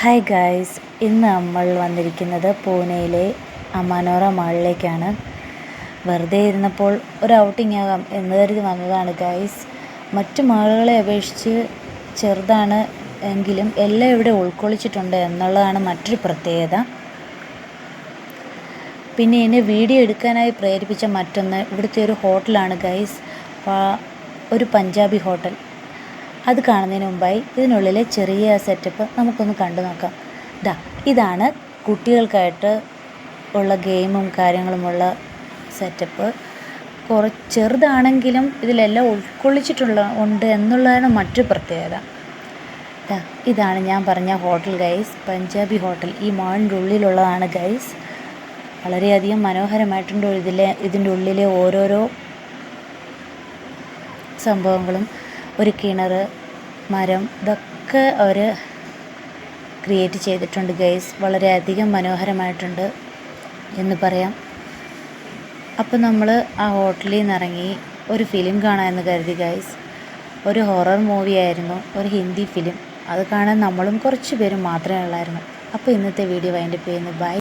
Hi guys, ഇന്ന് നമ്മൾ വന്നിരിക്കുന്നത് പൂനെയിലെ അമാനോറ മാളിലേക്കാണ്. വെറുതെ ഇരുന്നപ്പോൾ ഒരു ഔട്ടിംഗ് ആകാം എന്ന് കരുതി വന്നതാണ് ഗായ്സ്. മറ്റു മാളുകളെ അപേക്ഷിച്ച് ചെറുതാണ് എങ്കിലും എല്ലാം ഇവിടെ ഉൾക്കൊള്ളിച്ചിട്ടുണ്ട് എന്നുള്ളതാണ് മറ്റൊരു പ്രത്യേകത. പിന്നെ എന്നെ വീഡിയോ എടുക്കാനായി പ്രേരിപ്പിച്ച മറ്റൊന്ന് ഇവിടുത്തെ ഒരു ഹോട്ടലാണ് ഗായ്സ്, ഒരു പഞ്ചാബി ഹോട്ടൽ. അത് കാണുന്നതിന് മുമ്പായി ഇതിനുള്ളിലെ ചെറിയ സെറ്റപ്പ് നമുക്കൊന്ന് കണ്ടു നോക്കാം. ഇതാണ് കുട്ടികൾക്കായിട്ട് ഉള്ള ഗെയിമും കാര്യങ്ങളുമുള്ള സെറ്റപ്പ്. ചെറുതാണെങ്കിലും ഇതിലെല്ലാം ഉണ്ട് എന്നുള്ളതാണ് മറ്റൊരു പ്രത്യേകത. ഇതാണ് ഞാൻ പറഞ്ഞ ഹോട്ടൽ ഗൈസ്, പഞ്ചാബി ഹോട്ടൽ. ഈ മാളിൻ്റെ ഉള്ളിലുള്ളതാണ് ഗൈസ്. വളരെയധികം മനോഹരമായിട്ടുണ്ട്. ഇതിൻ്റെ ഉള്ളിലെ ഓരോരോ സംഭവങ്ങളും, ഒരു കിണർ, മരം, ഇതൊക്കെ അവർ ക്രിയേറ്റ് ചെയ്തിട്ടുണ്ട് ഗൈസ്. വളരെയധികം മനോഹരമായിട്ടുണ്ട് എന്ന് പറയാം. അപ്പോൾ നമ്മൾ ആ ഹോട്ടലിൽ നിന്ന് ഇറങ്ങി ഒരു ഫിലിം കാണാമെന്ന് കരുതി ഗൈസ്. ഒരു ഹൊറർ മൂവി ആയിരുന്നു, ഒരു ഹിന്ദി ഫിലിം. അത് കാണാൻ നമ്മളും കുറച്ച് പേരും മാത്രമേ ഉള്ളായിരുന്നു. അപ്പോൾ ഇന്നത്തെ വീഡിയോ വൈൻഡപ്പ് ചെയ്യുന്നു. ബൈ.